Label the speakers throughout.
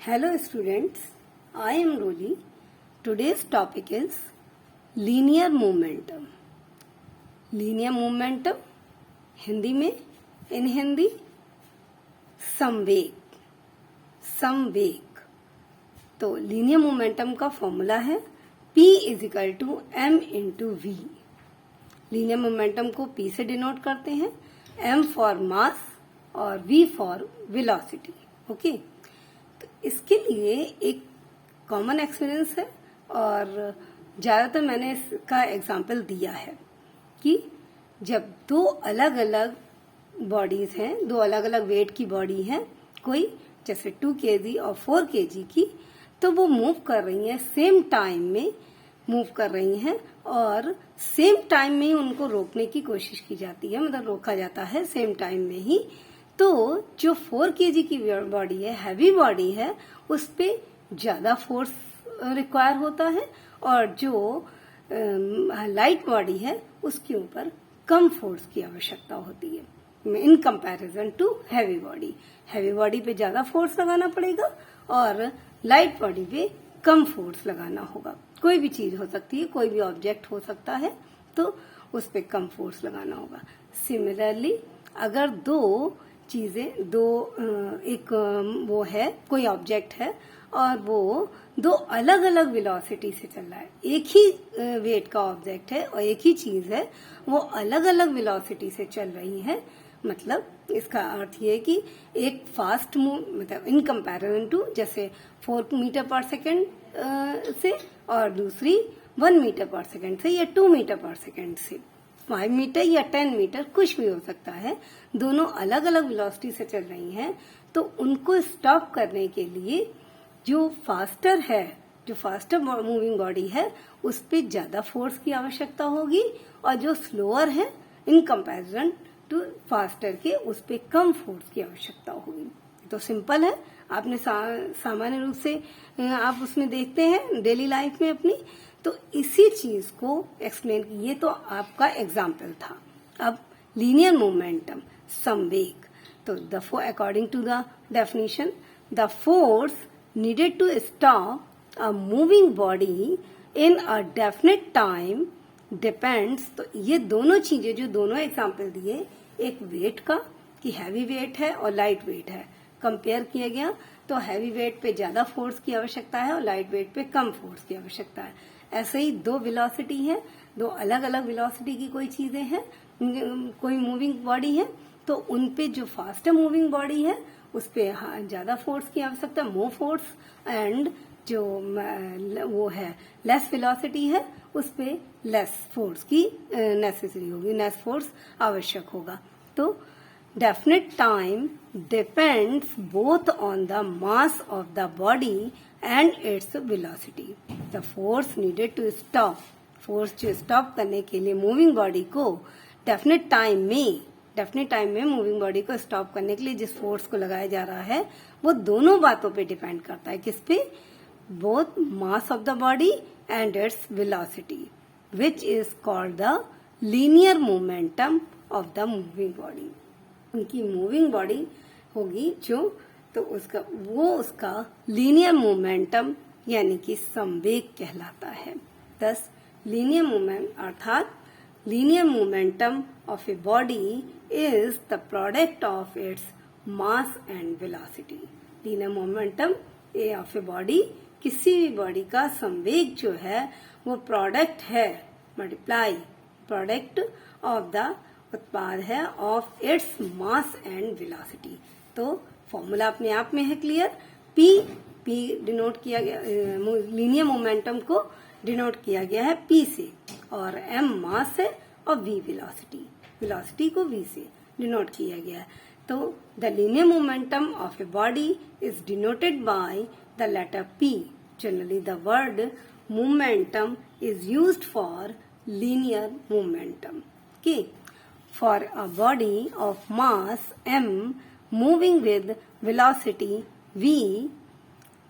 Speaker 1: Hello students, I am Roly. Today's topic is linear momentum. Linear momentum Hindi में इन हिंदी संवेग. तो linear momentum का formula है P is equal to M into V. Linear momentum को P से denote करते हैं, M फॉर मास और V फॉर वेलोसिटी. ओके, तो इसके लिए एक कॉमन एक्सपीरियंस है और ज्यादातर मैंने इसका एग्जाम्पल दिया है कि जब दो अलग अलग बॉडीज हैं, दो अलग अलग वेट की बॉडी है, कोई जैसे 2 kg और 4 kg की, तो वो मूव कर रही हैं, सेम टाइम में मूव कर रही हैं और सेम टाइम में ही उनको रोकने की कोशिश की जाती है, मतलब रोका जाता है सेम टाइम में ही. तो जो 4 kg की बॉडी है, हैवी बॉडी है, उस पे ज्यादा फोर्स रिक्वायर होता है और जो लाइट बॉडी है उसके ऊपर कम फोर्स की आवश्यकता होती है in comparison to heavy body. Heavy body पे ज्यादा फोर्स लगाना पड़ेगा और लाइट बॉडी पे कम फोर्स लगाना होगा. कोई भी चीज हो सकती है, कोई भी ऑब्जेक्ट हो सकता है, तो उस पे कम फोर्स लगाना होगा. सिमिलरली अगर दो चीजें, एक वो है, कोई ऑब्जेक्ट है और वो दो अलग अलग वेलोसिटी से चल रहा है, एक ही वेट का ऑब्जेक्ट है और एक ही चीज है, वो अलग अलग वेलोसिटी से चल रही है, मतलब इसका अर्थ ये है कि एक फास्ट मूव, मतलब इन कंपैरिजन टू जैसे 4 मीटर पर सेकेंड से और दूसरी 1 मीटर पर सेकेंड से या 2 मीटर पर सेकेंड से, 5 मीटर या 10 मीटर कुछ भी हो सकता है, दोनों अलग अलग वेलोसिटी से चल रही हैं, तो उनको स्टॉप करने के लिए जो फास्टर मूविंग बॉडी है उस पे ज्यादा फोर्स की आवश्यकता होगी और जो स्लोअर है इन कंपैरिजन टू फास्टर के, उस पे कम फोर्स की आवश्यकता होगी. तो सिंपल है, आपने सामान्य रूप से आप उसमें देखते हैं डेली लाइफ में अपनी, तो इसी चीज को एक्सप्लेन, ये तो आपका एग्जाम्पल था. अब लीनियर मोमेंटम, संवेग, तो according to the definition, the force needed to stop a moving body in a definite time depends. तो ये दोनों चीजें जो दोनों एग्जाम्पल दिए, एक वेट का कि हैवी वेट है और लाइट वेट है, कंपेयर किया गया, तो हैवी वेट पे ज्यादा फोर्स की आवश्यकता है और लाइट वेट पे कम फोर्स की आवश्यकता है. ऐसे ही दो वेलोसिटी है, दो अलग अलग वेलोसिटी की कोई चीजें हैं, कोई मूविंग बॉडी है, तो उनपे जो फास्टर मूविंग बॉडी है उस पे ज्यादा फोर्स की आवश्यकता, मोर फोर्स, एंड जो वो है लेस वेलोसिटी है उस पे लेस फोर्स की नेसेसरी होगी, लेस फोर्स आवश्यक होगा. तो definite time depends both on the mass of the body and its velocity. The force needed to stop, force जो stop करने के लिए मूविंग बॉडी को definite time में मूविंग बॉडी को स्टॉप करने के लिए जिस फोर्स को लगाया जा रहा है, वो दोनों बातों पे डिपेंड करता है. किस पे? Both mass of the body and its velocity, which is called the linear momentum of the moving body. उनकी मूविंग बॉडी होगी जो, तो उसका लीनियर मोमेंटम यानी कि संवेग कहलाता है. दस लीनियर मोमेंट अर्थात linear momentum of a body is the product of its mass and velocity. Linear momentum of a body, किसी भी बॉडी का संवेग जो है वो प्रोडक्ट है, मल्टीप्लाई प्रोडक्ट ऑफ द उत्पाद है of its mass and velocity. तो फॉर्मूला अपने आप में है क्लियर. पी डिनोट किया गया, लीनियर मोमेंटम को डिनोट किया गया है P से, और M मास है और V वेलोसिटी को V से डिनोट किया गया है. तो the linear momentum of a body is denoted by the letter P. Generally the word momentum is used for linear momentum. Okay, for a body of mass m moving with velocity v,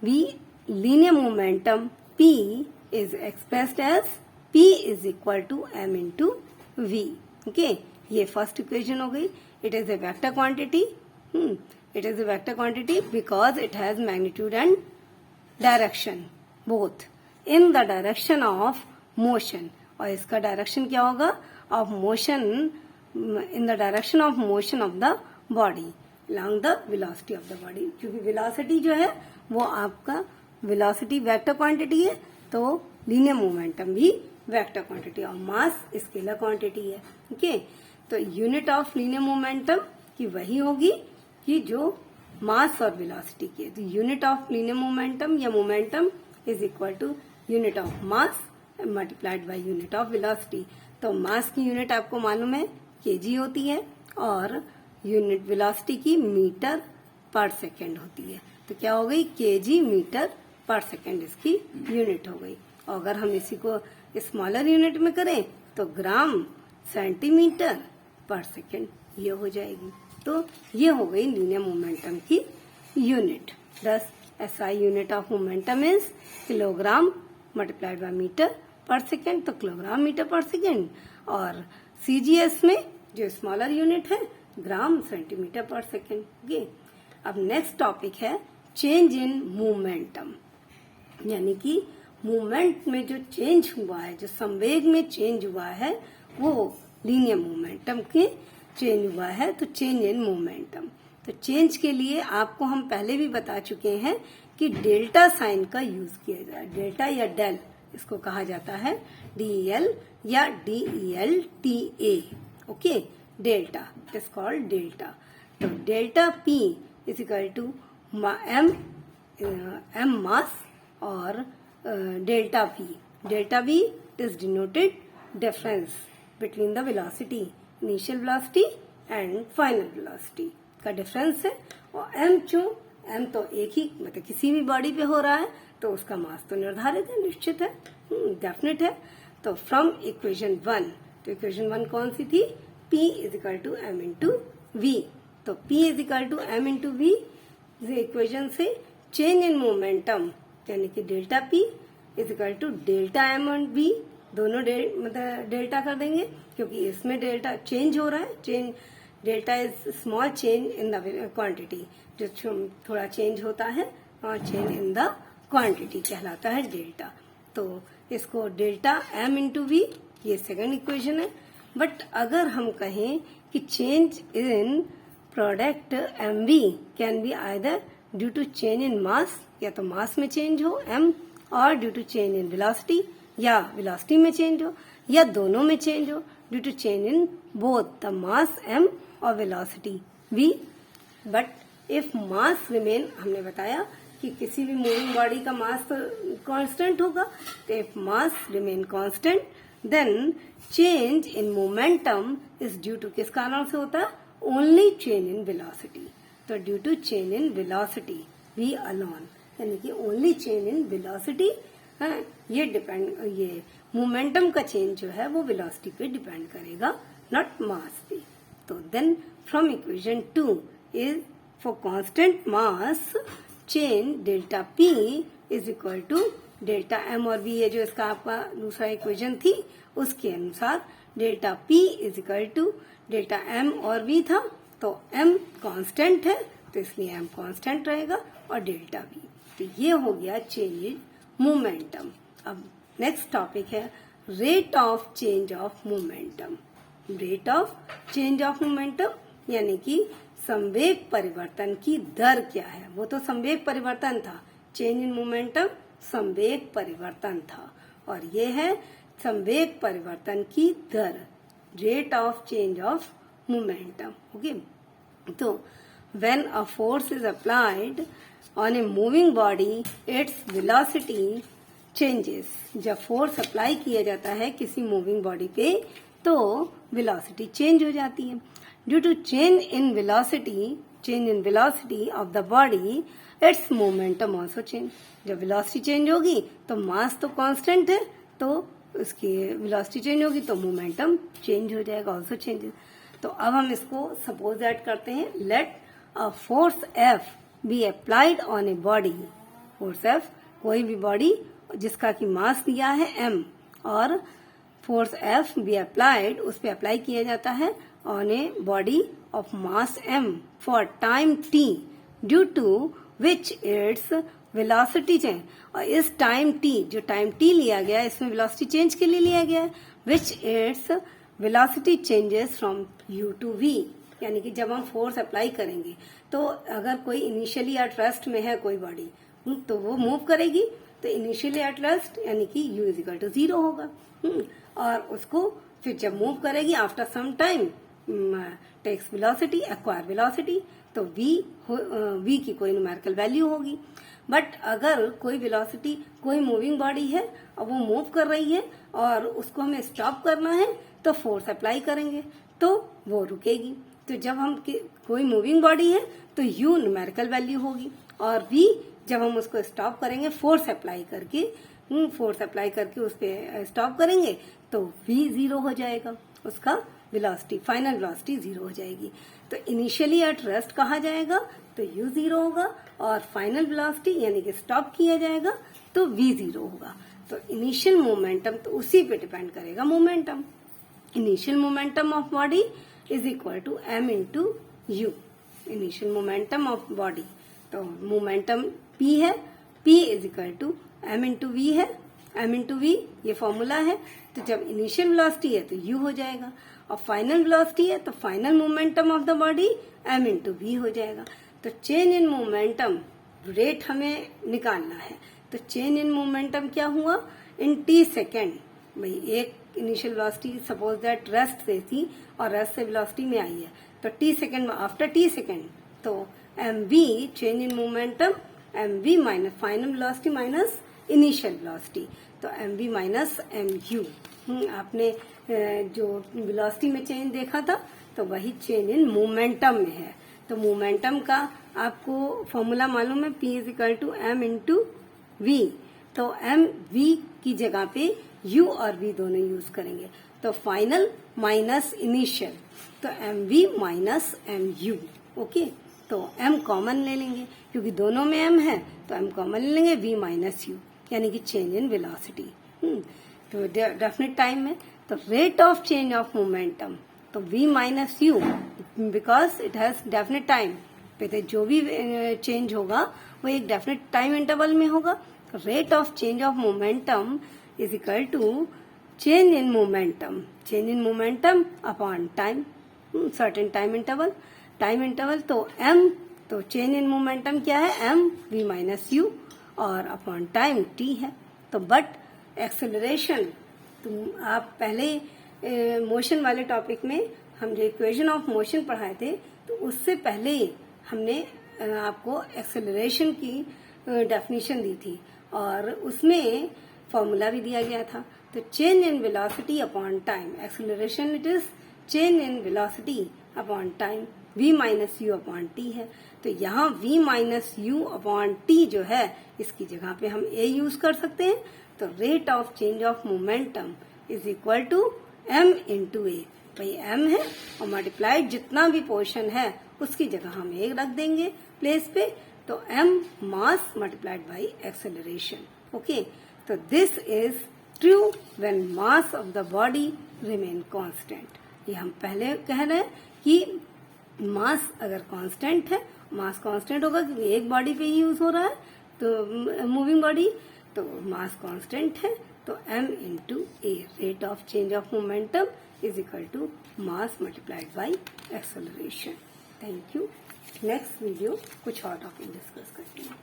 Speaker 1: linear momentum p is expressed as p is equal to m into v. Okay, ये first equation हो गई. It is a vector quantity It is a vector quantity because it has magnitude and direction both in the direction of motion. और इसका direction क्या होगा? Of motion, in the direction of motion of the body along the velocity of the body. क्योंकि velocity जो है वो आपका velocity vector quantity है, तो लीनियर मोमेंटम भी वेक्टर क्वांटिटी और मास स्केलर क्वांटिटी है. ओके, तो यूनिट ऑफ लीनियर मोमेंटम की वही होगी कि जो मास और वेलोसिटी की है. तो यूनिट ऑफ लीनियर मोमेंटम या momentum is equal to unit of mass multiplied by unit of velocity. तो मास की यूनिट आपको मालूम है केजी होती है और यूनिट वेलोसिटी की मीटर पर सेकेंड होती है. तो क्या हो गई? केजी मीटर पर सेकेंड इसकी यूनिट हो गई. और अगर हम इसी को स्मॉलर यूनिट में करें तो ग्राम सेंटीमीटर पर सेकेंड ये हो जाएगी. तो ये हो गई लीनियर मोमेंटम की unit. Thus SI unit of momentum is kilogram multiplied by metre per second. तो किलोग्राम मीटर पर सेकेंड. और CGS में जो स्मॉलर यूनिट है gram centimetre per second. Okay, अब नेक्स्ट टॉपिक है चेंज इन मोमेंटम, यानी कि मूवमेंट में जो चेंज हुआ है, जो संवेग में चेंज हुआ है वो लीनियर मोमेंटम के चेंज हुआ है. तो चेंज इन मोमेंटम, तो चेंज के लिए आपको हम पहले भी बता चुके हैं कि डेल्टा साइन का यूज किया जाए. डेल्टा या डेल इसको कहा जाता है, DEL या DELTA. Okay, delta is called delta. तो delta P is equal to m mass और delta V is denoted difference between the velocity, initial velocity and final velocity का डिफरेंस है. और m तो एक ही मतलब किसी भी बॉडी पे हो रहा है तो उसका मास तो निर्धारित है, निश्चित है, डेफिनेट है. तो फ्रॉम इक्वेशन 1, तो इक्वेशन 1 कौन सी थी? P is equal to m into V. तो P is equal to m into V equation से चेंज इन मोमेंटम यानी कि delta P is equal to delta m and V, दोनों मतलब डेल्टा कर देंगे क्योंकि इसमें डेल्टा चेंज हो रहा है. Change delta is small change in the quantity, जो थोड़ा चेंज होता है और चेंज इन द क्वांटिटी कहलाता है डेल्टा. तो इसको डेल्टा m इंटू V ये सेकंड इक्वेशन है. बट अगर हम कहें कि change in product mv can be either due to change in mass, या तो मास में चेंज हो m, और due to change in velocity या वेलोसिटी में चेंज हो, या दोनों में चेंज हो due to change in both the mass m और velocity v. But if mass remain, हमने बताया कि किसी भी मूविंग बॉडी का मास तो कांस्टेंट होगा. तो if mass remain constant then change in momentum is due to, किस कारण से होता है? Only change in velocity. तो due to change in velocity v alone, यानी कि ओनली चेंज इन वेलोसिटी है. ये मोमेंटम का चेंज जो है वो वेलोसिटी पे डिपेंड करेगा, नॉट मास पे. तो then from equation 2 is for constant mass change delta P is equal to delta m और v है जो इसका आपका दूसरा इक्वेशन थी, उसके अनुसार delta P is equal to delta m और v था. तो m कांस्टेंट है तो इसलिए m कांस्टेंट रहेगा और डेल्टा v. तो ये हो गया चेंज इन मोमेंटम. अब नेक्स्ट टॉपिक है rate of change of momentum. Rate of change of momentum यानी कि संवेग परिवर्तन की दर क्या है. वो तो संवेग परिवर्तन था, चेंज इन मोमेंटम संवेग परिवर्तन था, और ये है संवेग परिवर्तन की दर, rate of change of momentum. Okay, तो when a force is applied on a moving body its velocity changes. जब फोर्स अप्लाई किया जाता है किसी मूविंग बॉडी पे तो वेलोसिटी चेंज हो जाती है. Due to change in velocity of the body it's momentum also change. जब वेलोसिटी चेंज होगी तो मास तो कांस्टेंट है, तो उसकी वेलोसिटी चेंज होगी तो मोमेंटम चेंज हो जाएगा, ऑल्सो चेंजेस. तो अब हम इसको सपोज दैट करते हैं. Let a force F be applied on a body. Force F कोई भी बॉडी जिसका की मास दिया है m और फोर्स F बी अप्लाइड, उस पर अप्लाई किया जाता है on a body of mass m for time t due to which its velocity change, और इस टाइम t, जो टाइम t लिया गया है इसमें वेलोसिटी चेंज के लिए लिया गया है, which its velocity changes from u to v, यानी कि जब हम फोर्स अप्लाई करेंगे तो अगर कोई इनिशियली एट रेस्ट में है कोई बॉडी तो वो मूव करेगी, तो इनिशियली एट रेस्ट यानी कि u इज इक्वल टू 0 होगा, और उसको फिर जब मूव करेगी after some time takes velocity, acquire velocity, तो v की कोई न्यूमेरिकल वैल्यू होगी। बट अगर कोई वेलोसिटी, कोई मूविंग बॉडी है और वो मूव कर रही है और उसको हमें स्टॉप करना है तो फोर्स अप्लाई करेंगे तो वो रुकेगी। तो जब हम कोई मूविंग बॉडी है तो u न्यूमेरिकल वैल्यू होगी, और v जब हम उसको स्टॉप करेंगे फोर्स अप्लाई करके उस पर स्टॉप करेंगे तो v 0 हो जाएगा, उसका वेलोसिटी, फाइनल वेलोसिटी 0 हो जाएगी। तो इनिशियली एट रेस्ट कहा जाएगा तो u 0 होगा, और फाइनल वेलोसिटी यानी कि स्टॉप किया जाएगा तो v 0 होगा। तो इनिशियल मोमेंटम तो उसी पे डिपेंड करेगा momentum. Initial momentum of body is equal to m into u, initial momentum of body. तो मोमेंटम p है, p is equal to m into v है, m इंटू वी ये फॉर्मूला है। तो जब इनिशियल वेलोसिटी है तो u हो जाएगा, और फाइनल वेलोसिटी है तो final momentum of the body m into v हो जाएगा। तो चेंज इन मोमेंटम रेट हमें निकालना है, तो चेंज इन मोमेंटम क्या हुआ इन t सेकेंड। भाई एक initial velocity suppose that rest से थी और रेस्ट से वेलोसिटी में आई है, तो t second, after t second तो mv change in momentum, mv minus final velocity minus initial velocity, तो mv माइनस mu। आपने जो वेलोसिटी में चेंज देखा था तो वही चेंज इन मोमेंटम में है। तो मोमेंटम का आपको फॉर्मूला मालूम है, p is equal to m into v. तो m v की जगह पे u और v दोनों यूज करेंगे, तो फाइनल माइनस इनिशियल, तो mv माइनस mu। ओके, तो m कॉमन ले लेंगे क्योंकि दोनों में m है, तो m कॉमन ले लेंगे, v माइनस u यानी कि चेंज इन वेलोसिटी। तो डेफिनेट टाइम में तो rate of change of momentum तो v minus you, because it has definite time, तो जो भी चेंज होगा वो एक डेफिनेट टाइम इंटरवल में होगा। तो rate of change of momentum is equal to change in momentum upon time, certain time interval. तो m, तो चेंज इन मोमेंटम क्या है m v माइनस यू, और अपॉन टाइम t है। तो बट एक्सेलरेशन, तो आप पहले मोशन वाले टॉपिक में हम जो इक्वेशन ऑफ मोशन पढ़ाए थे तो उससे पहले हमने आपको एक्सेलरेशन की डेफिनेशन दी थी और उसमें फॉर्मूला भी दिया गया था। तो change in velocity upon time, acceleration it is change in velocity upon time, v minus you upon T है। तो यहाँ v minus you upon T जो है इसकी जगह पे हम a यूज कर सकते हैं। तो rate of change of momentum is equal to m into a, भाई m है और मल्टीप्लाइड जितना भी पोर्शन है उसकी जगह हम a रख देंगे प्लेस पे, तो m mass multiplied by acceleration. Okay, तो this is true when mass of the body remain constant. ये हम पहले कह रहे हैं कि मास अगर कांस्टेंट है, मास कांस्टेंट होगा क्योंकि एक बॉडी पे ही यूज हो रहा है, तो मूविंग बॉडी, तो मास कांस्टेंट है, तो m into a, rate of change of momentum is equal to mass multiplied by acceleration. Thank you. Next video कुछ और टॉपिक डिस्कस करते हैं।